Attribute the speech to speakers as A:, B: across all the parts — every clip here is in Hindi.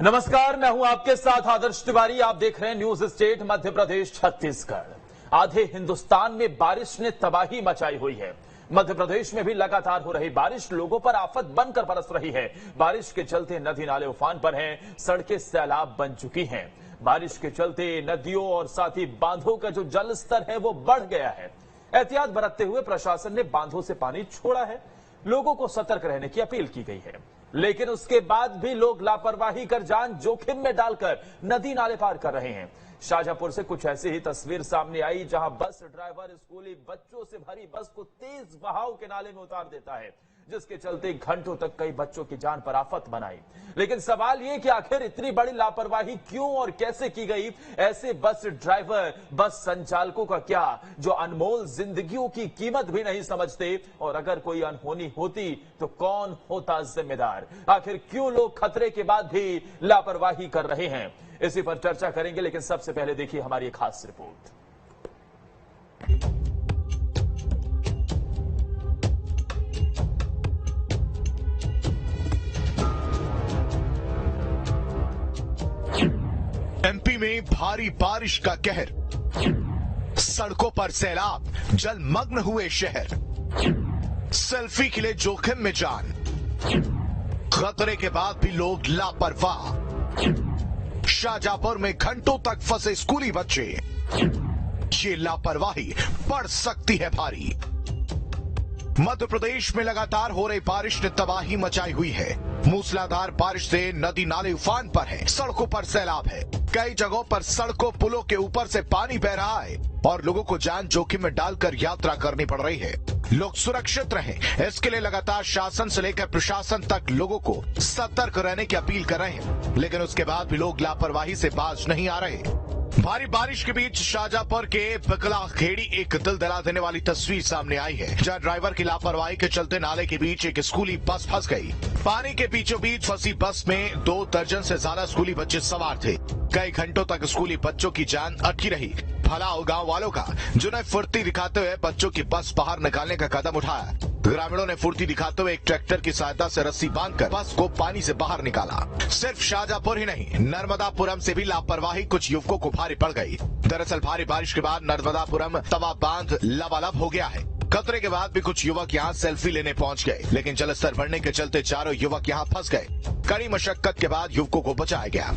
A: नमस्कार, मैं हूं आपके साथ आदर्श तिवारी। आप देख रहे हैं न्यूज स्टेट मध्य प्रदेश छत्तीसगढ़। आधे हिंदुस्तान में बारिश ने तबाही मचाई हुई है। मध्य प्रदेश में भी लगातार हो रही बारिश लोगों पर आफत बनकर बरस रही है। बारिश के चलते नदी नाले उफान पर हैं, सड़कें सैलाब बन चुकी हैं। बारिश के चलते नदियों और साथ ही बांधों का जो जल स्तर है वो बढ़ गया है। एहतियात बरतते हुए प्रशासन ने बांधों से पानी छोड़ा है। लोगों को सतर्क रहने की अपील की गई है, लेकिन उसके बाद भी लोग लापरवाही कर जान जोखिम में डालकर नदी नाले पार कर रहे हैं। शाजापुर से कुछ ऐसी ही तस्वीर सामने आई, जहां बस ड्राइवर स्कूली बच्चों से भरी बस को तेज बहाव के नाले में उतार देता है, जिसके चलते घंटों तक कई बच्चों की जान पर आफत बनाई। लेकिन सवाल यह कि आखिर इतनी बड़ी लापरवाही क्यों और कैसे की गई? ऐसे बस ड्राइवर, बस संचालकों का क्या, जो अनमोल जिंदगियों की कीमत भी नहीं समझते? और अगर कोई अनहोनी होती तो कौन होता जिम्मेदार? आखिर क्यों लोग खतरे के बाद भी लापरवाही कर रहे हैं? इसी पर चर्चा करेंगे, लेकिन सबसे पहले देखिए हमारी एक खास रिपोर्ट।
B: एमपी में भारी बारिश का कहर, सड़कों पर सैलाब, जलमग्न हुए शहर, सेल्फी के लिए जोखिम में जान, खतरे के बाद भी लोग लापरवाह। शाजापुर में घंटों तक फंसे स्कूली बच्चे, ये लापरवाही पड़ सकती है भारी। मध्य प्रदेश में लगातार हो रही बारिश ने तबाही मचाई हुई है। मूसलाधार बारिश से नदी नाले उफान पर है, सड़कों पर सैलाब है। कई जगहों पर सड़कों पुलों के ऊपर से पानी बह रहा है और लोगों को जान जोखिम में डालकर यात्रा करनी पड़ रही है। लोग सुरक्षित रहें, इसके लिए लगातार शासन से लेकर प्रशासन तक लोगों को सतर्क रहने की अपील कर रहे हैं, लेकिन उसके बाद भी लोग लापरवाही से बाज नहीं आ रहे। भारी बारिश के बीच शाजापुर के बकला खेड़ी एक दिल दहला देने वाली तस्वीर सामने आई है, जहां ड्राइवर की लापरवाही के चलते नाले के बीच एक स्कूली बस फंस गई। पानी के बीचों बीच फंसी बस में 2 दर्जन से ज्यादा स्कूली बच्चे सवार थे। कई घंटों तक स्कूली बच्चों की जान अटकी रही। फलाओ गांव वालों का, जिन्हें फुर्ती दिखाते हुए बच्चों की बस बाहर निकालने का कदम उठाया। ग्रामीणों ने फुर्ती दिखाते हुए एक ट्रैक्टर की सहायता से रस्सी बांधकर बस को पानी से बाहर निकाला। सिर्फ शाजापुर ही नहीं, नर्मदापुरम से भी लापरवाही कुछ युवकों को भारी पड़ गई। दरअसल भारी बारिश के बाद नर्मदापुरम तवा बांध लबालब हो गया है। खतरे के बाद भी कुछ युवक यहाँ सेल्फी लेने पहुँच गए, लेकिन जलस्तर बढ़ने के चलते चारों युवक यहाँ फंस गए। कड़ी मशक्कत के बाद युवकों को बचाया गया।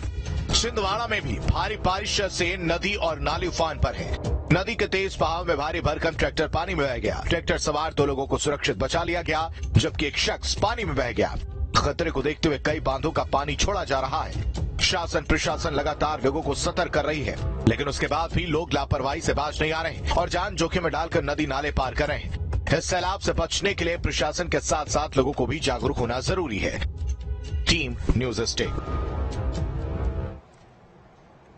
B: छिंदवाड़ा में भी भारी बारिश से नदी और नाली उफान पर है। नदी के तेज बहाव में भारी भरकम ट्रैक्टर पानी में बह गया। ट्रैक्टर सवार 2 लोगों को सुरक्षित बचा लिया गया, जबकि एक शख्स पानी में बह गया। खतरे को देखते हुए कई बांधों का पानी छोड़ा जा रहा है। शासन प्रशासन लगातार लोगों को सतर्क कर रही है, लेकिन उसके बाद भी लोग लापरवाही से बाज नहीं आ रहे और जान जोखिम में डालकर नदी नाले पार कर रहे हैं। इस सैलाब से बचने के लिए प्रशासन के साथ साथ लोगों को भी जागरूक होना जरूरी है। Team news state.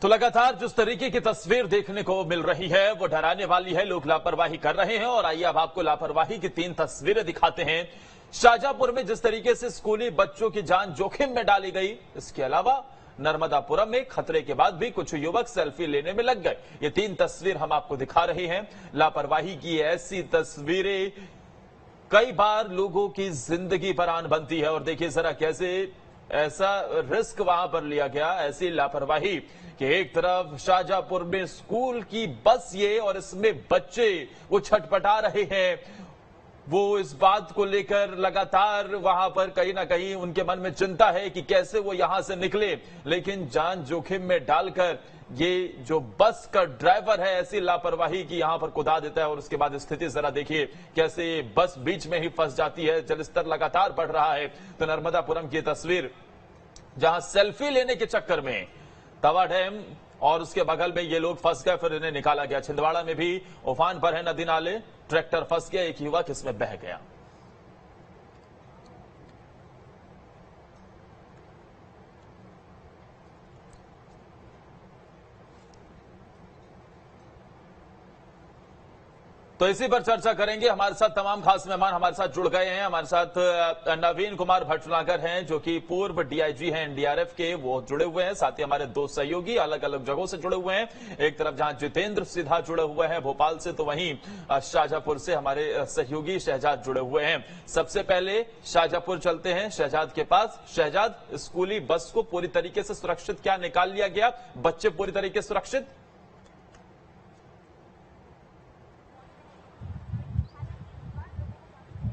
A: तो लगातार जिस तरीके की तस्वीर देखने को मिल रही है वो डराने वाली है। लोग लापरवाही कर रहे हैं और आइए अब आपको लापरवाही की 3 तस्वीरें दिखाते हैं। शाजापुर में जिस तरीके से स्कूली बच्चों की जान जोखिम में डाली गई, इसके अलावा नर्मदापुरम में खतरे के बाद भी कुछ युवक सेल्फी लेने में लग गए। ये 3 तस्वीर हम आपको दिखा रहे हैं। लापरवाही की ऐसी तस्वीरें कई बार लोगों की जिंदगी पर आन बनती है। और देखिए जरा कैसे ऐसा रिस्क वहां पर लिया गया, ऐसी लापरवाही कि एक तरफ शाजापुर में स्कूल की बस ये और इसमें बच्चे वो छटपटा रहे हैं। वो इस बात को लेकर लगातार वहां पर कहीं ना कहीं उनके मन में चिंता है कि कैसे वो यहां से निकले, लेकिन जान जोखिम में डालकर ये जो बस का ड्राइवर है ऐसी लापरवाही की यहां पर कुदा देता है। और उसके बाद स्थिति जरा देखिए कैसे बस बीच में ही फंस जाती है। जलस्तर लगातार बढ़ रहा है। तो नर्मदापुरम की तस्वीर, जहां सेल्फी लेने के चक्कर में तवा डैम और उसके बगल में ये लोग फंस गए, फिर इन्हें निकाला गया। छिंदवाड़ा में भी उफान पर है नदी नाले, ट्रैक्टर फंस गया, एक युवक इसमें बह गया। तो इसी पर चर्चा करेंगे। हमारे साथ तमाम खास मेहमान हमारे साथ जुड़ गए हैं। हमारे साथ नवीन कुमार भटनागर हैं, जो कि पूर्व डीआईजी हैं एनडीआरएफ के, वो जुड़े हुए हैं। साथ ही हमारे दो सहयोगी अलग अलग जगहों से जुड़े हुए हैं। एक तरफ जहां जितेंद्र सीधा जुड़े हुए हैं भोपाल से, तो वहीं शाहजहांपुर से हमारे सहयोगी शहजाद जुड़े हुए हैं। सबसे पहले शाहजहांपुर चलते हैं, शहजाद के पास। शहजाद, स्कूली बस को पूरी तरीके से सुरक्षित क्या निकाल लिया गया? बच्चे पूरी तरीके से सुरक्षित?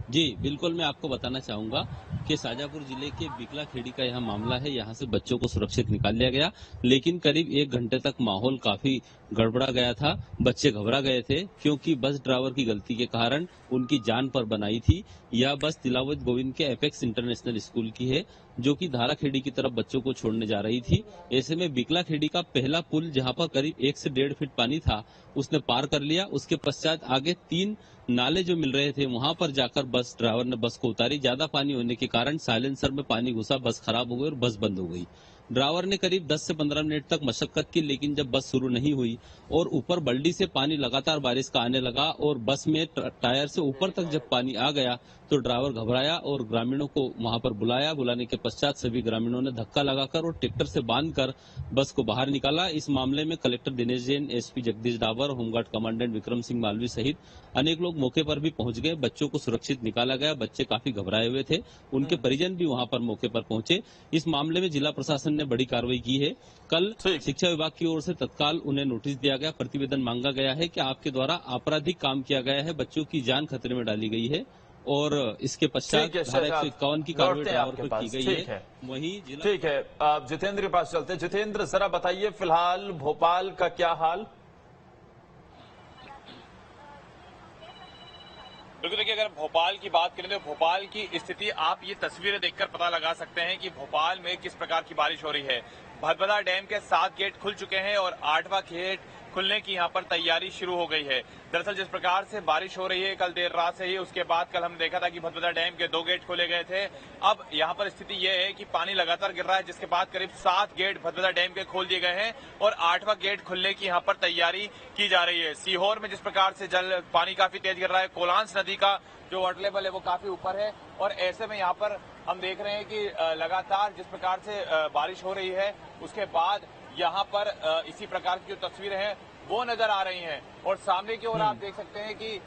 C: जी बिल्कुल, मैं आपको बताना चाहूंगा कि शाहजहांपुर जिले के बिकला खेड़ी का यह मामला है। यहां से बच्चों को सुरक्षित निकाल लिया गया, लेकिन करीब 1 घंटे तक माहौल काफी गड़बड़ा गया था। बच्चे घबरा गए थे क्योंकि बस ड्राइवर की गलती के कारण उनकी जान पर बनाई थी। यह बस तिलावत गोविंद के एपेक्स इंटरनेशनल स्कूल की है, जो कि धारा खेड़ी की तरफ बच्चों को छोड़ने जा रही थी। ऐसे में बिकला खेड़ी का पहला पुल, जहां पर करीब 1 से 1.5 फीट पानी था, उसने पार कर लिया। उसके पश्चात आगे 3 नाले जो मिल रहे थे, वहां पर जाकर बस ड्राइवर ने बस को उतारी। ज्यादा पानी होने के कारण साइलेंसर में पानी घुसा, बस खराब हो गई और बस बंद हो गई। ड्राइवर ने करीब 10 से 15 मिनट तक मशक्कत की, लेकिन जब बस शुरू नहीं हुई और ऊपर बल्डी से पानी लगातार बारिश का आने लगा और बस में टायर से ऊपर तक जब पानी आ गया, तो ड्राइवर घबराया और ग्रामीणों को वहां पर बुलाया। बुलाने के पश्चात सभी ग्रामीणों ने धक्का लगाकर और ट्रैक्टर से बांधकर बस को बाहर निकाला। इस मामले में collector Dinesh Jain, SP Jagdish Dawar, home guard commandant Vikram Singh Malvi सहित अनेक लोग मौके पर भी पहुंच गए। बच्चों को सुरक्षित निकाला गया। बच्चे काफी घबराए हुए थे, उनके परिजन भी वहां पर मौके पर पहुंचे। इस मामले में जिला प्रशासन ने बड़ी कार्रवाई की है। कल शिक्षा विभाग की ओर से तत्काल उन्हें नोटिस दिया गया, प्रतिवेदन मांगा गया है कि आपके द्वारा आपराधिक काम किया गया है, बच्चों की जान खतरे में डाली गई है और इसके पश्चात धारा 151 की कार्रवाई ड्राइवर पर की गई है। वहीं
A: ठीक है, जितेंद्र के पास चलते हैं। जितेंद्र, जरा बताइए फिलहाल भोपाल का क्या हाल?
D: बिल्कुल, देखिए अगर भोपाल की बात करें तो भोपाल की स्थिति आप ये तस्वीरें देखकर पता लगा सकते हैं कि भोपाल में किस प्रकार की बारिश हो रही है। भदभदा डैम के 7 गेट खुल चुके हैं और 8वां गेट खुलने की यहां पर तैयारी शुरू हो गई है। दरअसल जिस प्रकार से बारिश हो रही है कल देर रात से ही, उसके बाद कल हम देखा था कि भदभदा डैम के 2 गेट खोले गए थे। अब यहां पर स्थिति यह है कि पानी लगातार गिर रहा है, जिसके बाद करीब 7 गेट भदभदा डैम के खोल दिए गए हैं और 8वां गेट खुलने की यहां पर तैयारी की जा रही है। सीहोर में जिस प्रकार से पानी काफी तेज गिर रहा है, कोलांस नदी का जो वाटर लेवल है वो काफी ऊपर है और ऐसे में यहाँ पर हम देख रहे हैं कि लगातार जिस प्रकार से बारिश हो रही है, उसके बाद यहाँ पर इसी प्रकार की जो तस्वीरें हैं वो नजर आ रही हैं और सामने की ओर आप देख सकते हैं कि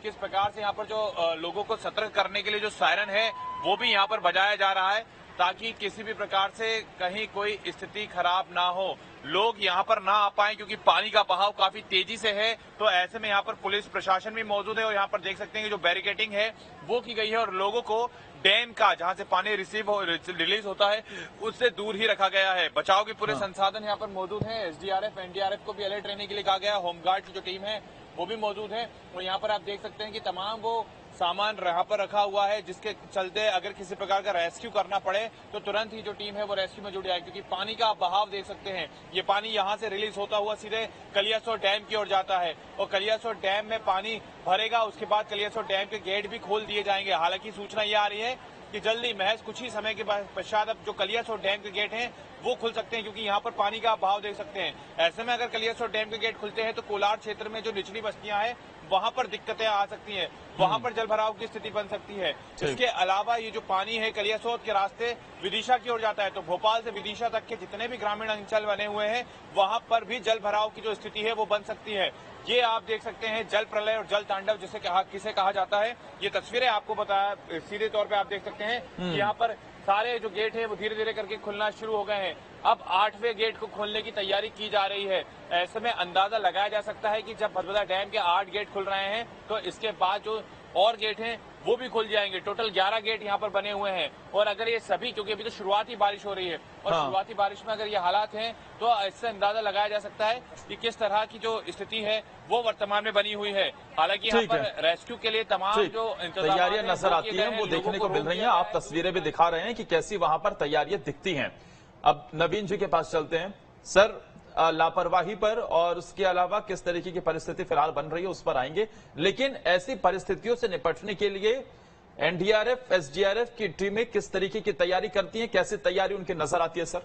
D: किस प्रकार से यहाँ पर जो लोगों को सतर्क करने के लिए जो सायरन है वो भी यहाँ पर बजाया जा रहा है, ताकि किसी भी प्रकार से कहीं कोई स्थिति खराब ना हो, लोग यहाँ पर ना आ पाए, क्योंकि पानी का बहाव काफी तेजी से है। तो ऐसे में यहाँ पर पुलिस प्रशासन भी मौजूद है और यहाँ पर देख सकते हैं कि जो बैरिकेडिंग है वो की गई है और लोगों को डैम का, जहां से पानी रिलीज होता है, उससे दूर ही रखा गया है। बचाव के पूरे संसाधन यहाँ पर मौजूद हैं। एसडीआरएफ, एनडीआरएफ को भी अलर्ट रहने के लिए कहा गया है। होमगार्ड की जो टीम है वो भी मौजूद है और यहाँ पर आप देख सकते हैं कि तमाम वो सामान यहाँ पर रखा हुआ है, जिसके चलते अगर किसी प्रकार का रेस्क्यू करना पड़े तो तुरंत ही जो टीम है वो रेस्क्यू में जुट जाए, क्योंकि पानी का आप बहाव देख सकते हैं। ये पानी यहाँ से रिलीज होता हुआ सीधे कलियासोत डैम की ओर जाता है और कलियासोत डैम में पानी भरेगा, उसके बाद कलियासोत डैम के गेट भी खोल दिए जाएंगे। हालांकि सूचना ये आ रही है कि जल्दी, महज कुछ ही समय के पश्चात अब जो कलियासोत डैम के गेट हैं वो खुल सकते हैं, क्योंकि यहाँ पर पानी का बहाव देख सकते हैं। ऐसे में अगर कलियासोत डैम के गेट खुलते हैं तो कोलार क्षेत्र में जो निचली बस्तियां हैं वहां पर दिक्कतें आ सकती हैं, वहां पर जलभराव की स्थिति बन सकती है। इसके अलावा ये जो पानी है कलियासोत के रास्ते विदिशा की ओर जाता है, तो भोपाल से विदिशा तक के जितने भी ग्रामीण अंचल बने हुए हैं वहां पर भी जल भराव की जो स्थिति है वो बन सकती है। ये आप देख सकते हैं जल प्रलय और जल तांडव किसे कहा जाता है। ये तस्वीरें आपको बताया सीधे तौर पे आप देख सकते हैं कि यहाँ पर सारे जो गेट हैं वो धीरे धीरे करके खुलना शुरू हो गए हैं। अब 8वें गेट को खोलने की तैयारी की जा रही है। ऐसे में अंदाजा लगाया जा सकता है कि जब भदभदा डैम के 8 गेट खुल रहे हैं तो इसके बाद जो और गेट हैं वो भी खुल जाएंगे। टोटल 11 गेट यहाँ पर बने हुए हैं और अगर ये सभी, क्योंकि अभी तो शुरुआती बारिश हो रही है और शुरुआती बारिश में अगर ये हालात हैं तो इससे अंदाजा लगाया जा सकता है कि किस तरह की जो स्थिति है वो वर्तमान में बनी हुई है। हालांकि यहाँ पर रेस्क्यू के लिए तमाम जो
A: तैयारियां नजर आती हैं वो देखने को मिल रही हैं। आप तस्वीरें भी दिखा रहे हैं कि कैसी वहां पर तैयारियां दिखती हैं। अब नवीन जी के पास चलते हैं। सर, लापरवाही पर और उसके अलावा किस तरीके की परिस्थिति फिलहाल बन रही है उस पर आएंगे, लेकिन ऐसी परिस्थितियों से निपटने के लिए एनडीआरएफ, एसडीआरएफ की टीमें किस तरीके की तैयारी करती हैं, कैसी तैयारी उनकी नजर आती है? सर,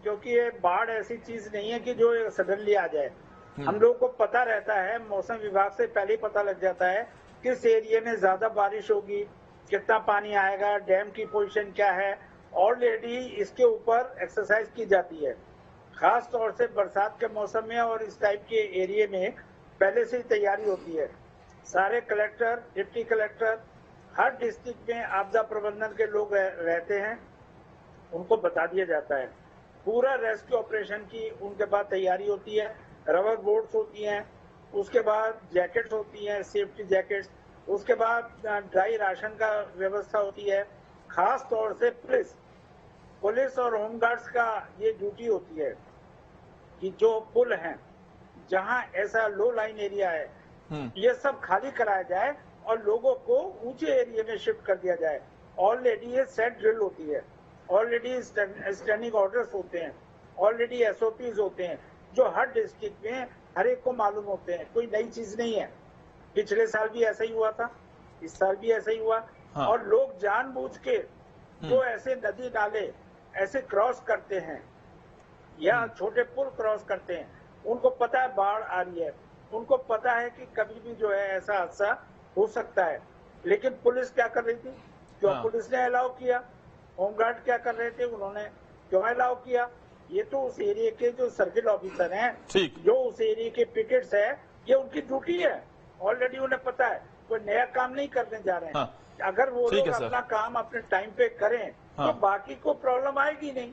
E: क्योंकि ये बाढ़ ऐसी चीज नहीं है कि जो सडनली आ जाए, हम लोगों को पता रहता है, मौसम विभाग से पहले ही पता लग जाता है किस एरिया में ज्यादा बारिश होगी, कितना पानी आएगा, डैम की पोजीशन क्या है। ऑलरेडी इसके ऊपर एक्सरसाइज की जाती है, खास तौर से बरसात के मौसम में और इस टाइप के एरिया में पहले से ही तैयारी होती है। सारे कलेक्टर, डिप्टी कलेक्टर, हर डिस्ट्रिक्ट में आपदा प्रबंधन के लोग रहते हैं, उनको बता दिया जाता है। पूरा रेस्क्यू ऑपरेशन की उनके बाद तैयारी होती है, रबर बोट्स होती हैं, उसके बाद जैकेट्स होती हैं, सेफ्टी जैकेट्स, उसके बाद ड्राई राशन का व्यवस्था होती है। खास तौर से पुलिस और होमगार्ड्स का ये ड्यूटी होती है कि जो पुल हैं, जहां ऐसा लो लाइन एरिया है, ये सब खाली कराया जाए और लोगों को ऊंचे एरिया में शिफ्ट कर दिया जाए। ऑलरेडी ये सेट ड्रिल होती है, ऑलरेडी स्टैंडिंग ऑर्डर्स होते हैं, ऑलरेडी एसओपीज होते हैं, जो हर डिस्ट्रिक्ट में हर एक को मालूम होते हैं। कोई नई चीज नहीं है, पिछले साल भी ऐसा ही हुआ था, इस साल भी ऐसा ही हुआ। हाँ। और लोग जानबूझ के जो ऐसे नदी नाले ऐसे क्रॉस करते हैं या छोटे पुल क्रॉस करते हैं, उनको पता है बाढ़ आ रही है, उनको पता है कि कभी भी जो है ऐसा हादसा हो सकता है। लेकिन पुलिस क्या कर रही थी? क्यों पुलिस ने अलाउ किया? होमगार्ड क्या कर रहे थे? उन्होंने क्यों अलाउ किया? ये तो उस एरिया के जो सर्किल ऑफिसर हैं, जो उस एरिया के पिकेट्स है, ये उनकी ड्यूटी है। ऑलरेडी उन्हें पता है, कोई नया काम नहीं करने जा रहे हैं। हाँ। अगर वो लोग अपना काम अपने टाइम पे करें, हाँ, तो बाकी को प्रॉब्लम आएगी नहीं।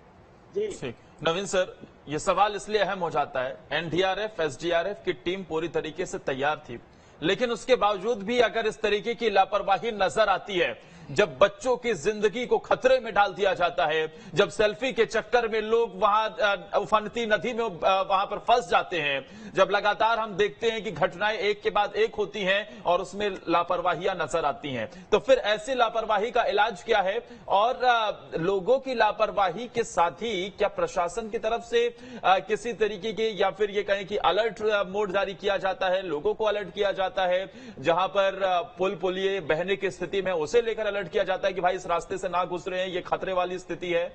E: जी
A: नवीन सर, ये सवाल इसलिए अहम हो जाता है, एनडीआरएफ, एसडीआरएफ की टीम पूरी तरीके से तैयार थी, लेकिन उसके बावजूद भी अगर इस तरीके की लापरवाही नजर आती है, जब बच्चों की जिंदगी को खतरे में डाल दिया जाता है, जब सेल्फी के चक्कर में लोग वहां उफनती नदी में वहां पर फंस जाते हैं, जब लगातार हम देखते हैं कि घटनाएं एक के बाद एक होती हैं और उसमें लापरवाहियां नजर आती हैं, तो फिर ऐसी लापरवाही का इलाज क्या है? और लोगों की लापरवाही के साथ ही क्या प्रशासन की तरफ से किसी तरीके की, या फिर ये कहें कि अलर्ट मोड जारी किया जाता है, लोगों को अलर्ट किया जाता है, जहां पर पुल पुलिये बहने की स्थिति में उसे लेकर अलर्ट किया जाता है कि भाई इस रास्ते से ना गुजरे हैं, ये खतरे वाली स्थिति है?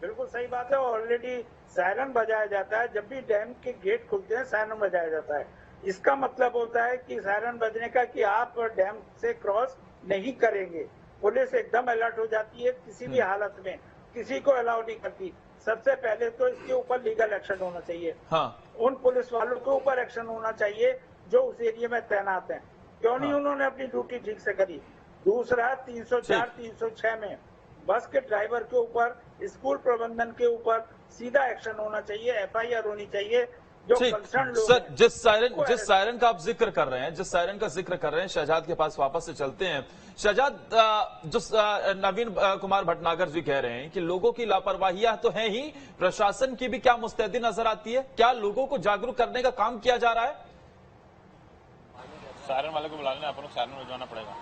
E: बिल्कुल सही बात है। ऑलरेडी सायरन बजाया जाता है, जब भी डैम के गेट खुलते हैं सायरन बजाया जाता है। इसका मतलब होता है कि सायरन बजने का कि आप डैम से क्रॉस नहीं करेंगे। पुलिस एकदम अलर्ट हो जाती है, किसी भी हालत में किसी को अलाउ नहीं करती। सबसे पहले तो इसके ऊपर लीगल एक्शन होना चाहिए। हाँ। उन पुलिस वालों के ऊपर एक्शन होना चाहिए जो उस एरिया में तैनात हैं। क्यों नहीं उन्होंने अपनी ड्यूटी ठीक से करी? दूसरा, 304, 306 में बस के ड्राइवर के ऊपर, स्कूल प्रबंधन के ऊपर सीधा एक्शन होना चाहिए, एफआईआर होनी चाहिए। जो कंसर्न लोग
A: सर, जिस सायरन का आप जिक्र कर रहे हैं, शहजाद के पास वापस से चलते हैं। शहजाद, जो नवीन कुमार भटनागर जी कह रहे हैं कि लोगों की लापरवाहियां तो है ही, प्रशासन की भी क्या मुस्तैदी नजर आती है? क्या लोगों को जागरूक करने का काम किया जा रहा है?
D: सायरन वाले को बुलाने अपन को सायरन बजवाना पड़ेगा।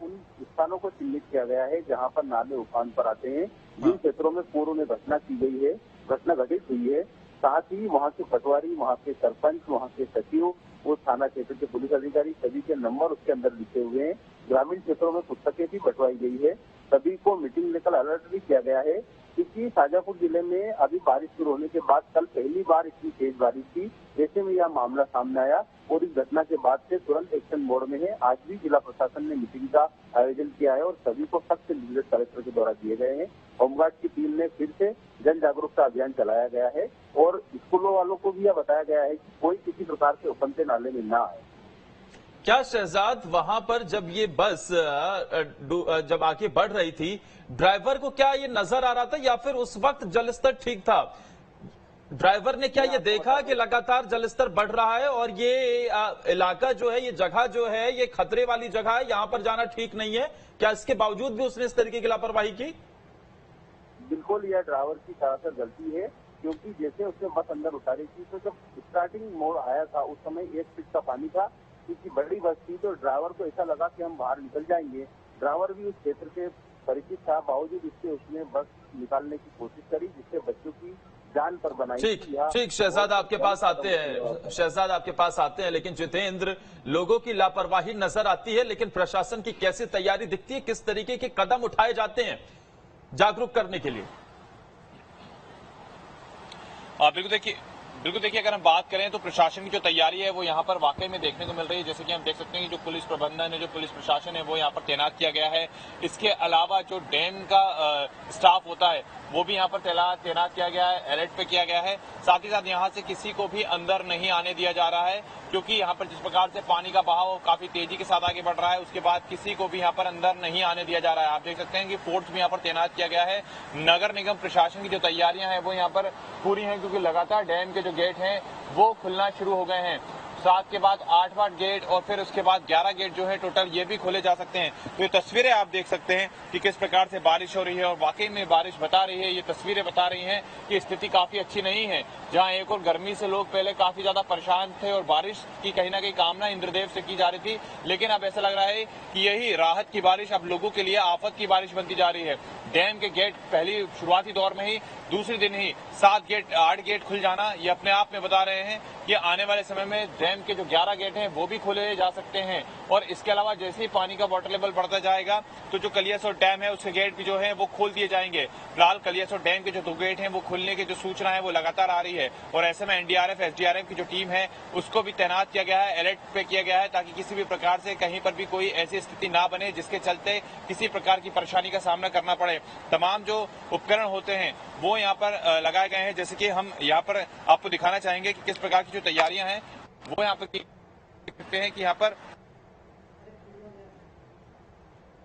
F: उन स्थानों को चिन्हित किया गया है जहां पर नाले उफान पर आते हैं। जिन क्षेत्रों में पूर्व में घटना की गई है, घटना घटित हुई है, साथ ही वहां के पटवारी, वहां के सरपंच, वहां के सचिव, वो थाना क्षेत्र के पुलिस अधिकारी, सभी के नंबर उसके अंदर लिखे हुए हैं। ग्रामीण क्षेत्रों में पुस्तकें भी बंटवाई गई है। सभी को मीटिंग लेकर अलर्ट भी किया गया है, क्योंकि शाजापुर जिले में अभी बारिश शुरू होने के बाद कल पहली बार इतनी तेज बारिश थी। ऐसे में यह मामला सामने आया और इस घटना के बाद से तुरंत एक्शन मोड में है। आज भी जिला प्रशासन ने मीटिंग का आयोजन किया है और सभी को सख्त निर्देश कलेक्टर के द्वारा दिए गए हैं। होमगार्ड की टीम ने फिर से जन जागरूकता अभियान चलाया गया है और स्कूलों वालों को भी यह बताया गया है कि कोई किसी प्रकार से उफनते नाले में ना आए।
A: क्या शहजाद, वहां पर जब ये बस जब आगे बढ़ रही थी, ड्राइवर को क्या ये नजर आ रहा था या फिर उस वक्त जलस्तर ठीक था? ड्राइवर ने क्या ये देखा कि लगातार जलस्तर बढ़ रहा है और ये इलाका जो है, ये जगह जो है, ये खतरे वाली जगह है, यहाँ पर जाना ठीक नहीं है? क्या इसके बावजूद भी उसने इस तरीके की लापरवाही की?
F: बिल्कुल, यह ड्राइवर की सरासर गलती है, क्योंकि जैसे उसने बस अंदर उतारी थी तो जब स्टार्टिंग मोड़ आया था उस समय 1 फीट का पानी था, क्योंकि बड़ी बस थी, तो ड्राइवर को ऐसा लगा कि हम बाहर निकल जाएंगे। ड्राइवर भी उस क्षेत्र से परिचित था, बावजूद इसके उसने बस निकालने की कोशिश करी, जिससे बच्चों की जान पर बनाई।
A: ठीक, शहजाद आपके पास आते हैं, लेकिन जितेंद्र, लोगों की लापरवाही नजर आती है, लेकिन प्रशासन की कैसी तैयारी दिखती है? किस तरीके के कदम उठाए जाते हैं? जागरूक करने के लिए?
D: बिल्कुल देखिए अगर हम बात करें तो प्रशासन की जो तैयारी है वो यहाँ पर वाकई में देखने को मिल रही है। जैसे कि हम देख सकते हैं कि जो पुलिस प्रबंधन है, जो पुलिस प्रशासन है वो यहाँ पर तैनात किया गया है। इसके अलावा जो डैम का स्टाफ होता है वो भी यहाँ पर तैनात किया गया है, अलर्ट पे किया गया है। साथ ही साथ यहाँ से किसी को भी अंदर नहीं आने दिया जा रहा है, क्योंकि यहाँ पर जिस प्रकार से पानी का बहाव काफी तेजी के साथ आगे बढ़ रहा है, उसके बाद किसी को भी यहाँ पर अंदर नहीं आने दिया जा रहा है। आप देख सकते हैं कि फोर्स भी यहाँ पर तैनात किया गया है। नगर निगम प्रशासन की जो तैयारियां हैं वो यहाँ पर पूरी हैं, क्योंकि लगातार डैम के जो गेट हैं वो खुलना शुरू हो गए हैं। 7 के बाद 8वां गेट और फिर उसके बाद 11 गेट जो है टोटल ये भी खोले जा सकते हैं। तो ये तस्वीरें आप देख सकते हैं कि किस प्रकार से बारिश हो रही है, और वाकई में बारिश बता रही है, ये तस्वीरें बता रही हैं कि स्थिति काफी अच्छी नहीं है। जहां एक और गर्मी से लोग पहले काफी ज्यादा परेशान थे और बारिश की कहीं ना कहीं कामना इंद्रदेव से की जा रही थी, लेकिन अब ऐसा लग रहा है कि यही राहत की बारिश अब लोगों के लिए आफत की बारिश बनती जा रही है। डैम के गेट पहली शुरुआती दौर में ही दूसरे दिन ही 7 गेट 8 गेट खुल जाना, ये अपने आप में बता रहे हैं कि आने वाले समय में डैम के जो 11 गेट हैं वो भी खोले जा सकते हैं। और इसके अलावा जैसे ही पानी का वाटर लेवल बढ़ता जाएगा तो जो कलियासोत डैम है उसके गेट भी जो है वो खोल दिए जाएंगे। फिलहाल कलियासोत डैम के जो 2 गेट हैं वो खुलने की जो सूचना है वो लगातार आ रही है, और ऐसे में एनडीआरएफ एसडीआरएफ की जो टीम है उसको भी तैनात किया गया है, अलर्ट पे किया गया है, ताकि किसी भी प्रकार से कहीं पर भी कोई ऐसी स्थिति ना बने जिसके चलते किसी प्रकार की परेशानी का सामना करना पड़े। तमाम जो उपकरण होते हैं वो यहाँ पर लगाए गए हैं। जैसे कि हम यहाँ पर आपको दिखाना चाहेंगे कि किस प्रकार की जो तैयारियां हैं वो यहाँ पर देखते हैं कि यहाँ पर,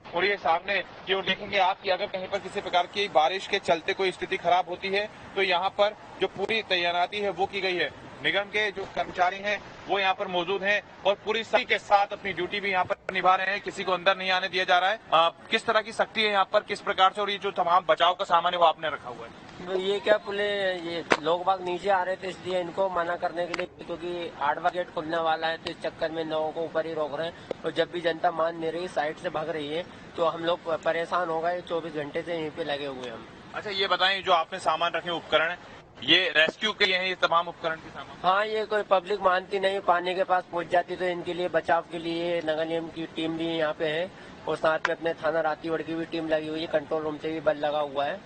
D: और ये सामने की ओर देखेंगे आप कि अगर कहीं पर किसी प्रकार की बारिश के चलते कोई स्थिति खराब होती है तो यहाँ पर जो पूरी तैनाती है वो की गई है। निगम के जो कर्मचारी हैं वो यहाँ पर मौजूद हैं और पूरी सख्ती के साथ अपनी ड्यूटी भी यहाँ पर निभा रहे हैं, किसी को अंदर नहीं आने दिया जा रहा है। किस तरह की सख्ती है यहाँ पर, किस प्रकार से, और ये जो तमाम बचाव का सामान है वो आपने रखा हुआ है?
G: ये क्या ये लोग बाग नीचे आ रहे थे इसलिए इनको मना करने के लिए, क्योंकि 8वां गेट खुलने वाला है तो इस चक्कर में लोगों को ऊपर ही रोक रहे हैं। और जब भी जनता मान नहीं रही, साइड से भाग रही है, तो हम लोग परेशान हो गए। 24 घंटे से यहीं पे लगे हुए हम।
D: अच्छा ये बताएं, जो आपने सामान रखे उपकरण ये रेस्क्यू के लिए हैं, ये तमाम उपकरण के सामान?
G: हाँ, ये कोई पब्लिक मानती नहीं, पानी के पास पहुंच जाती, तो इनके लिए बचाव के लिए नगर निगम की टीम भी यहाँ पे है, और साथ में अपने थाना रातीवड़ की भी टीम लगी हुई है, कंट्रोल रूम से भी बल लगा हुआ है।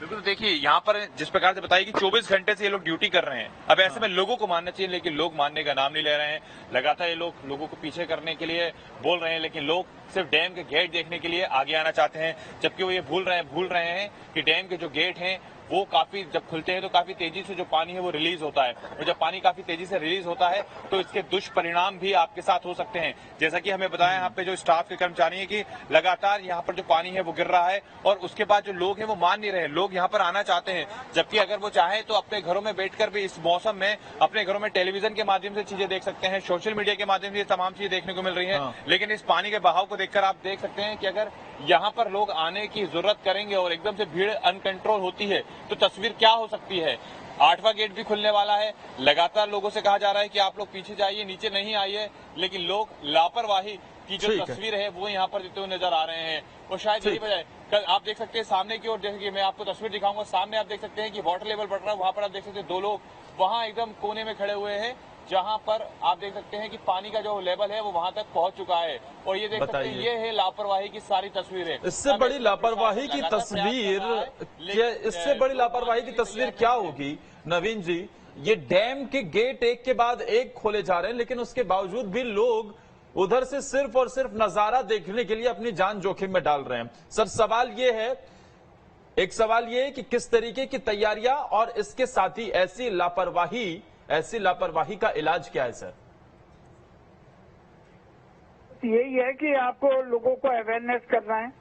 D: बिल्कुल देखिए यहाँ पर जिस प्रकार से बताइए कि 24 घंटे से ये लोग ड्यूटी कर रहे हैं। अब ऐसे में लोगों को मानना चाहिए, लेकिन लोग मानने का नाम नहीं ले रहे हैं। लगातार ये लोग लोगों को पीछे करने के लिए बोल रहे हैं, लेकिन लोग सिर्फ डैम के गेट देखने के लिए आगे आना चाहते हैं, जबकि वो ये भूल रहे हैं कि डैम के जो गेट हैं वो काफी जब खुलते हैं तो काफी तेजी से जो पानी है वो रिलीज होता है, और जब पानी काफी तेजी से रिलीज होता है तो इसके दुष्परिणाम भी आपके साथ हो सकते हैं। जैसा कि हमें बताया यहाँ पे जो स्टाफ के कर्मचारी हैं कि लगातार यहाँ पर जो पानी है वो गिर रहा है, और उसके बाद जो लोग हैं वो मान नहीं रहे, लोग यहाँ पर आना चाहते हैं, जबकि अगर वो चाहे तो अपने घरों में बैठकर भी इस मौसम में अपने घरों में टेलीविजन के माध्यम से चीजें देख सकते हैं, सोशल मीडिया के माध्यम से ये तमाम चीजें देखने को मिल रही है। लेकिन इस पानी के बहाव को देखकर आप देख सकते हैं कि अगर यहाँ पर लोग आने की जरूरत करेंगे और एकदम से भीड़ अनकंट्रोल होती है तो तस्वीर क्या हो सकती है। 8वां गेट भी खुलने वाला है, लगातार लोगों से कहा जा रहा है कि आप लोग पीछे जाइए, नीचे नहीं आइए, लेकिन लोग लापरवाही की जो तस्वीर है वो यहाँ पर देते हुए नजर आ रहे हैं। और शायद यही वजह है, कल आप देख सकते हैं सामने की ओर, जैसे कि मैं आपको तस्वीर दिखाऊंगा, सामने आप देख सकते हैं कि वाटर लेवल बढ़ रहा है, वहां पर आप देख सकते हैं 2 लोग वहां एकदम कोने में खड़े हुए हैं, जहां पर आप देख सकते हैं कि पानी का जो लेवल है वो वहां तक पहुंच चुका है। और ये देख सकते हैं ये है लापरवाही की सारी तस्वीरें।
A: इससे बड़ी लापरवाही की तस्वीर, इससे बड़ी लापरवाही की तस्वीर क्या होगी नवीन जी? ये डैम के गेट एक के बाद एक खोले जा रहे हैं, लेकिन उसके बावजूद भी लोग उधर से सिर्फ और सिर्फ नजारा देखने के लिए अपनी जान जोखिम में डाल रहे हैं। सर सवाल ये है, एक सवाल ये है कि किस तरीके की तैयारियां और इसके साथ ही ऐसी लापरवाही का इलाज क्या है सर?
E: यही है कि आपको लोगों को अवेयरनेस करना है,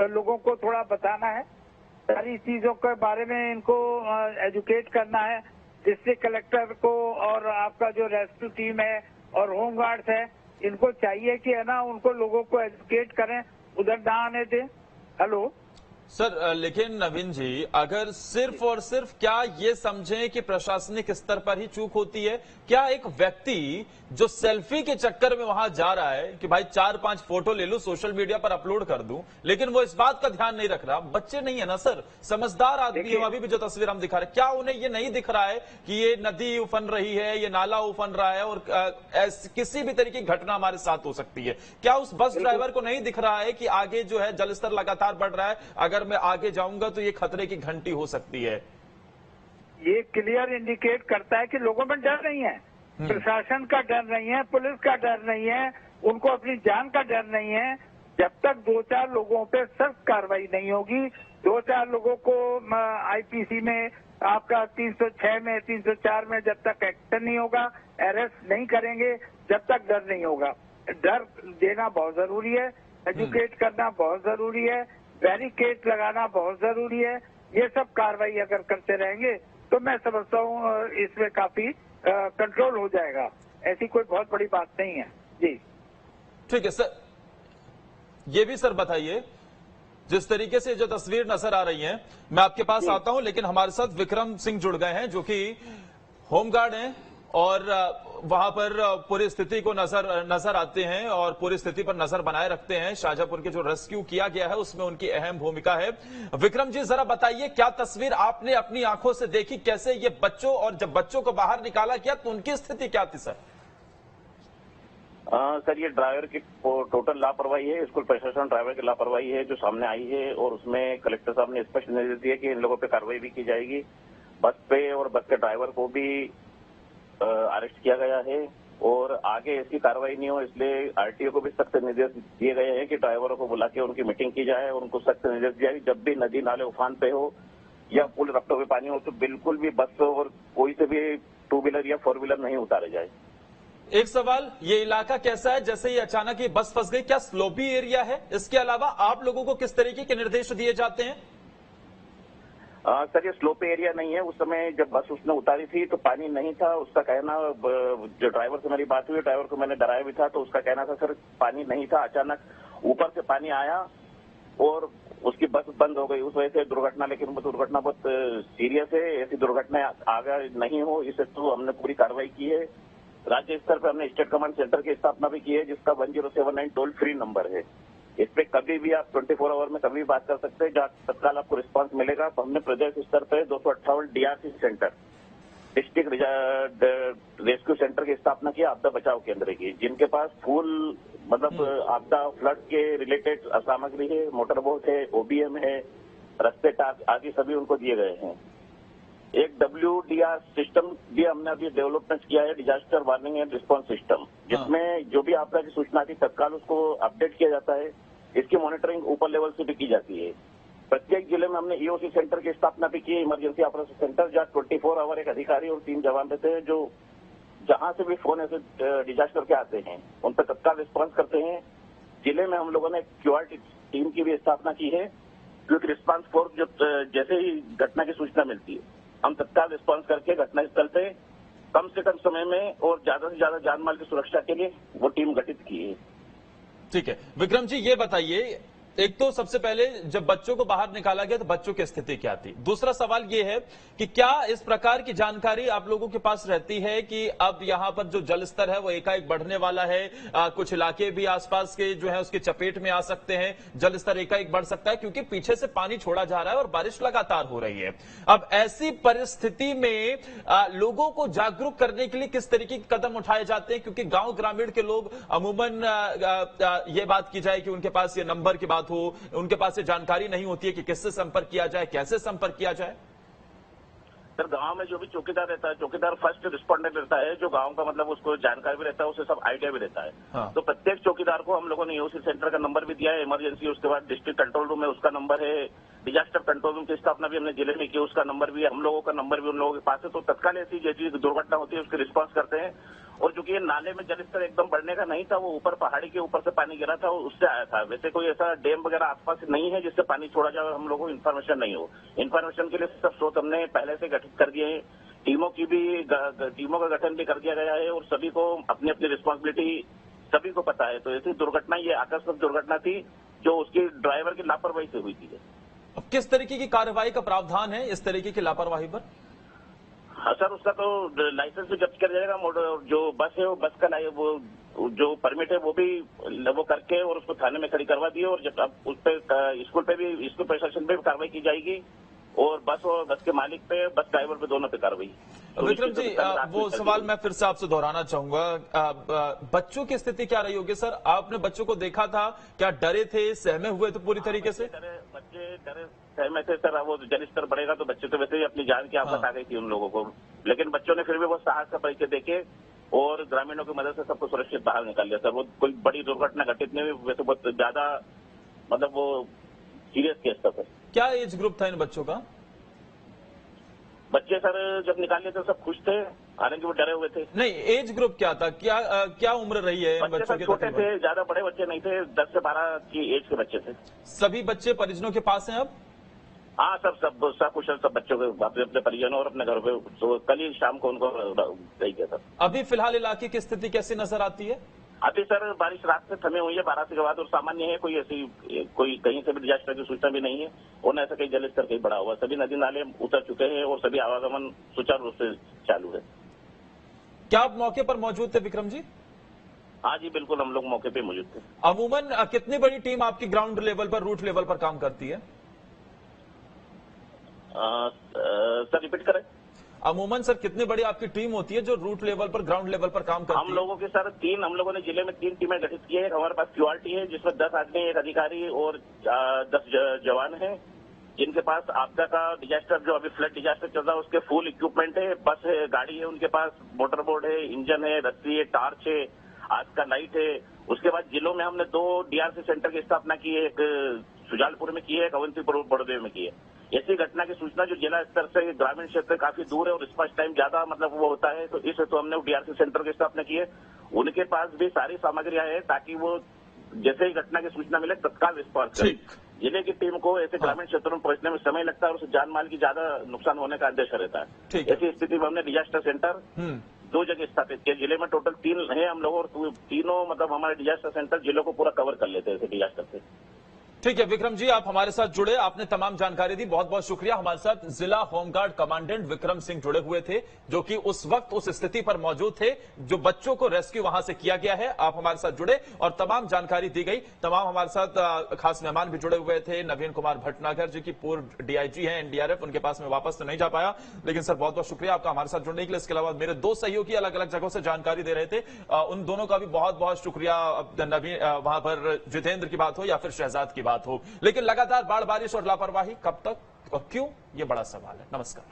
E: लोगों को थोड़ा बताना है, सारी चीजों के बारे में इनको एजुकेट करना है। डिस्ट्रिक्ट कलेक्टर को और आपका जो रेस्क्यू टीम है और होम गार्ड्स है, इनको चाहिए कि है ना, उनको लोगों को एजुकेट करें, उधर ना आने दें। हेलो
A: सर, लेकिन नवीन जी, अगर सिर्फ और सिर्फ क्या ये समझें कि प्रशासनिक स्तर पर ही चूक होती है? क्या एक व्यक्ति जो सेल्फी के चक्कर में वहां जा रहा है कि भाई 4-5 फोटो ले लूं, सोशल मीडिया पर अपलोड कर दूं, लेकिन वो इस बात का ध्यान नहीं रख रहा? बच्चे नहीं है ना सर, समझदार आदमी है। अभी भी जो तस्वीर हम दिखा रहे, क्या उन्हें ये नहीं दिख रहा है कि ये नदी उफन रही है, ये नाला उफन रहा है और किसी भी तरीके की घटना हमारे साथ हो सकती है? क्या उस बस ड्राइवर को नहीं दिख रहा है कि आगे जो है जलस्तर लगातार बढ़ रहा है, अगर अगर मैं आगे जाऊंगा तो ये खतरे की घंटी हो सकती है।
E: ये क्लियर इंडिकेट करता है कि लोगों में डर नहीं है, प्रशासन का डर नहीं है, पुलिस का डर नहीं है, उनको अपनी जान का डर नहीं है। जब तक 2-4 लोगों पे सख्त कार्रवाई नहीं होगी, 2-4 लोगों को आईपीसी में आपका 306 में 304 में जब तक एक्शन नहीं होगा, अरेस्ट नहीं करेंगे, जब तक डर नहीं होगा। डर देना बहुत जरूरी है, एजुकेट करना बहुत जरूरी है, बैरिकेड लगाना बहुत जरूरी है। ये सब कार्रवाई अगर करते रहेंगे तो मैं समझता हूँ इसमें काफी कंट्रोल हो जाएगा। ऐसी कोई बहुत बड़ी बात नहीं है जी।
A: ठीक है सर, ये भी सर बताइए, जिस तरीके से जो तस्वीर नजर आ रही है, मैं आपके पास आता हूं, लेकिन हमारे साथ विक्रम सिंह जुड़ गए हैं जो कि होमगार्ड हैं और वहां पर पूरी स्थिति को नजर आते हैं और पूरी स्थिति पर नजर बनाए रखते हैं। शाहजहांपुर के जो रेस्क्यू किया गया है उसमें उनकी अहम भूमिका है। विक्रम जी, जरा बताइए, क्या तस्वीर आपने अपनी आंखों से देखी, कैसे ये बच्चों, और जब बच्चों को बाहर निकाला गया तो उनकी स्थिति क्या थी सर?
H: सर, ये ड्राइवर की टोटल लापरवाही है, स्कूल प्रशासन ड्राइवर की लापरवाही है जो सामने आई है, और उसमें कलेक्टर साहब ने स्पष्ट निर्देश दिए कि इन लोगों पे कार्रवाई भी की जाएगी। बस पे और बस के ड्राइवर को भी अरेस्ट किया गया है, और आगे इसकी कार्रवाई नहीं हो इसलिए आरटीओ को भी सख्त निर्देश दिए गए हैं कि ड्राइवरों को बुला के उनकी मीटिंग की जाए और उनको सख्त निर्देश दिया कि जब भी नदी नाले उफान पे हो या पुल रफ्तों पे पानी हो तो बिल्कुल भी बस और कोई से भी 2 व्हीलर या 4 व्हीलर नहीं उतारे जाए।
A: एक सवाल, ये इलाका कैसा है? जैसे ही अचानक ये बस फंस गई, क्या स्लोपी एरिया है? इसके अलावा आप लोगों को किस तरीके के निर्देश दिए जाते हैं?
H: सर, ये स्लोप एरिया नहीं है। उस समय जब बस उसने उतारी थी तो पानी नहीं था। उसका कहना, जो ड्राइवर से मेरी बात हुई, ड्राइवर को मैंने डराया भी था, तो उसका कहना था सर पानी नहीं था, अचानक ऊपर से पानी आया और उसकी बस बंद हो गई, उस वजह से दुर्घटना। लेकिन वो दुर्घटना बहुत सीरियस है, ऐसी दुर्घटना आगे नहीं हो इसे तो हमने पूरी कार्रवाई की है। राज्य स्तर पर हमने स्टेट कमांड सेंटर की स्थापना भी की है जिसका 1079 टोल फ्री नंबर है। इस पे कभी भी आप 24 आवर में कभी भी बात कर सकते हैं, जहाँ तत्काल आपको रिस्पांस मिलेगा। तो हमने प्रदेश स्तर पे 258 DRC centre, district rescue centre की स्थापना की, आपदा बचाव केंद्र की, जिनके पास फुल मतलब आपदा फ्लड के रिलेटेड सामग्री है, मोटर बोट है, ओबीएम है, रस्ते टार्च आदि सभी उनको दिए गए हैं। एक WDR सिस्टम भी हमने अभी डेवलपमेंट किया है, disaster warning and response system, जिसमें जो भी आपदा की सूचना आती है तत्काल उसको अपडेट किया जाता है। इसकी मॉनिटरिंग ऊपर लेवल से भी की जाती है। प्रत्येक जिले में हमने EOC सेंटर की स्थापना भी की है, इमरजेंसी ऑपरेशन सेंटर, जहाँ 24 आवर एक अधिकारी और 3 जवान रहते हैं जो जहां से भी फोन ऐसे डिजास्टर के आते हैं उन पर तत्काल रिस्पांस करते हैं। जिले में हम लोगों ने QRT टीम की भी स्थापना की है, क्विक रिस्पांस फोर्स, जो जैसे ही घटना की सूचना मिलती है हम तत्काल रिस्पांस करके घटनास्थल पे कम से कम समय में और ज्यादा से ज्यादा जान माल की सुरक्षा के लिए वो टीम गठित की है।
A: ठीक है विक्रम जी, ये बताइए, एक तो सबसे पहले जब बच्चों को बाहर निकाला गया तो बच्चों की स्थिति क्या थी? दूसरा सवाल ये है कि क्या इस प्रकार की जानकारी आप लोगों के पास रहती है कि अब यहां पर जो जल स्तर है वो एकाएक बढ़ने वाला है, कुछ इलाके भी आसपास के जो है उसकी चपेट में आ सकते हैं, जल स्तर एकाएक बढ़ सकता है क्योंकि पीछे से पानी छोड़ा जा रहा है और बारिश लगातार हो रही है। अब ऐसी परिस्थिति में लोगों को जागरूक करने के लिए किस तरीके के कदम उठाए जाते हैं? क्योंकि गांव ग्रामीण के लोग अमूमन ये बात की जाए कि उनके पास ये नंबर की बात हो, उनके पास ये जानकारी नहीं होती है कि किससे संपर्क किया जाए, कैसे संपर्क किया जाए।
H: सर, गांव में जो भी चौकीदार रहता है, चौकीदार फर्स्ट रिस्पॉन्डेंट रहता है, जो गांव का मतलब उसको जानकारी भी रहता है, उसे सब आइडिया भी रहता है।
A: हाँ।
H: तो प्रत्येक चौकीदार को हम लोगों ने EOC सेंटर का नंबर भी दिया है, इमरजेंसी, उसके बाद डिस्ट्रिक्ट कंट्रोल रूम है उसका नंबर है, डिजास्टर कंट्रोल रूम की स्थापना भी हमने जिले में की, उसका नंबर भी है, हम लोगों का नंबर भी उन लोगों के पास है। तो तत्काल ऐसी जैसी दुर्घटना होती है उसकी रिस्पांस करते हैं। और चूंकि ये नाले में जलस्तर एकदम बढ़ने का नहीं था, वो ऊपर पहाड़ी के ऊपर से पानी गिरा था, उससे आया था। वैसे कोई ऐसा डैम वगैरह आसपास नहीं है जिससे पानी छोड़ा जाए और हम लोगों को इन्फॉर्मेशन नहीं हो। इन्फॉर्मेशन के लिए सब स्रोत हमने पहले से गठित कर दिए हैं, टीमों का गठन भी कर दिया गया है और सभी को अपनी अपनी रिस्पॉन्सिबिलिटी सभी को पता है। तो ऐसी दुर्घटना, ये आकस्मिक दुर्घटना थी जो उसकी ड्राइवर की लापरवाही से हुई थी।
A: अब किस तरीके की कार्रवाई का प्रावधान है इस तरीके की लापरवाही पर?
H: हाँ सर, उसका तो लाइसेंस भी जब्त कर जाएगा। जो बस है वो बस का वो जो परमिट है वो भी वो करके और उसको थाने में खड़ी करवा दिए, और जब अब उस पर स्कूल पे भी, स्कूल प्रशासन पे भी कार्रवाई की जाएगी और बस के मालिक पे, बस ड्राइवर पे, दोनों पे कार्रवाई।
A: विक्रम जी, वो सवाल मैं फिर से आपसे दोहराना चाहूंगा, बच्चों की स्थिति क्या रही होगी सर? आपने बच्चों को देखा था, क्या डरे थे, सहमे हुए थे पूरी तरीके से?
H: बच्चे डरे सहमे थे सर। वो जल स्तर बढ़ेगा तो बच्चे तो वैसे ही अपनी जान की आफत आ गई थी उन लोगों को, लेकिन बच्चों ने फिर भी वो साहस का परिचय देके और ग्रामीणों की मदद से सबको सुरक्षित बाहर निकाल लिया सर। वो कोई बड़ी दुर्घटना घटित नहीं हुई, वैसे बहुत ज्यादा मतलब वो सीरियस केस था सर।
A: क्या एज ग्रुप था इन बच्चों का?
H: बच्चे सर जब निकाले थे सब खुश थे, हालांकि वो डरे हुए थे।
A: नहीं, एज ग्रुप क्या था? क्या उम्र रही है इन बच्चों की?
H: छोटे थे, ज्यादा बड़े बच्चे नहीं थे, 10 से 12 की एज के बच्चे थे।
A: सभी बच्चे परिजनों के पास हैं अब?
H: हाँ, सब कुशल, सब बच्चों के अपने परिजनों और अपने घर पे, तो कल ही शाम को उनको गई गया सर।
A: अभी फिलहाल इलाके की स्थिति कैसी नजर आती है?
H: अभी सर बारिश रात से थमे हुई है 12 के बाद, और सामान्य है, कोई कहीं से भी डिजास्टर की सूचना भी नहीं है, और न ऐसा कहीं जल स्तर कहीं बढ़ा हुआ। सभी नदी नाले उतर चुके हैं और सभी आवागमन सुचारू रूप से चालू है।
A: क्या आप मौके पर मौजूद थे विक्रम जी?
H: हाँ जी बिल्कुल, हम लोग मौके पे मौजूद थे।
A: अमूमन कितनी बड़ी टीम आपकी ग्राउंड लेवल पर, रूट लेवल पर काम करती है?
H: सर रिपीट करें।
A: अमूमन सर कितनी बड़ी आपकी टीम होती है जो रूट लेवल पर, ग्राउंड लेवल पर काम करती है?
H: हम लोगों के सर हम लोगों ने जिले में 3 टीमें गठित की है। हमारे पास क्यूआरटी है जिसमें 10 आदमी, 1 अधिकारी और 10 जवान हैं, जिनके पास आपदा का डिजास्टर, जो अभी फ्लड डिजास्टर चल रहा है उसके फुल इक्विपमेंट है। बस है, गाड़ी है उनके पास, मोटर बोर्ड है, इंजन है, रस्सी है, टार्च है, आज का लाइट है। उसके बाद जिलों में हमने 2 डीआरसी सेंटर की स्थापना की है, एक सुजालपुर में की है, एक अवंतीपुर बड़ोदय में की है। ऐसी घटना की सूचना जो जिला स्तर से ग्रामीण क्षेत्र काफी दूर है और रिस्पांस टाइम ज्यादा मतलब वो होता है, तो इस हेतु हमने डीआरसी सेंटर की स्थापना की है। उनके पास भी सारी सामग्रियां हैं ताकि वो जैसे ही घटना की सूचना मिले तत्काल रिस्पॉन्स करें। जिले की टीम को ऐसे ग्रामीण क्षेत्रों में पहुंचने में समय लगता है और उसे जान माल की ज्यादा नुकसान होने का अंदेशा रहता है। ऐसी स्थिति में हमने डिजास्टर सेंटर 2 जगह स्थापित किया। जिले में टोटल 3 है हम लोग, और तीनों मतलब हमारे डिजास्टर सेंटर जिलों को पूरा कवर कर लेते हैं डिजास्टर से।
A: ठीक है विक्रम जी, आप हमारे साथ जुड़े, आपने तमाम जानकारी दी, बहुत बहुत शुक्रिया। हमारे साथ जिला होमगार्ड कमांडेंट विक्रम सिंह जुड़े हुए थे, जो कि उस वक्त उस स्थिति पर मौजूद थे जो बच्चों को रेस्क्यू वहां से किया गया है। आप हमारे साथ जुड़े और तमाम जानकारी दी गई। तमाम हमारे साथ खास मेहमान भी जुड़े हुए थे, नवीन कुमार भटनागर जी की पूर्व डीआईजी हैं एनडीआरएफ, उनके पास में वापस तो नहीं जा पाया, लेकिन सर बहुत बहुत शुक्रिया आपका हमारे साथ जुड़ने के लिए। इसके अलावा मेरे 2 सहयोगी अलग अलग जगहों से जानकारी दे रहे थे, उन दोनों का भी बहुत बहुत शुक्रिया। नवीन, वहां पर जितेंद्र की बात हो या फिर शहजाद की बात हो, लेकिन लगातार बाढ़, बारिश और लापरवाही कब तक और क्यों, ये बड़ा सवाल है। नमस्कार।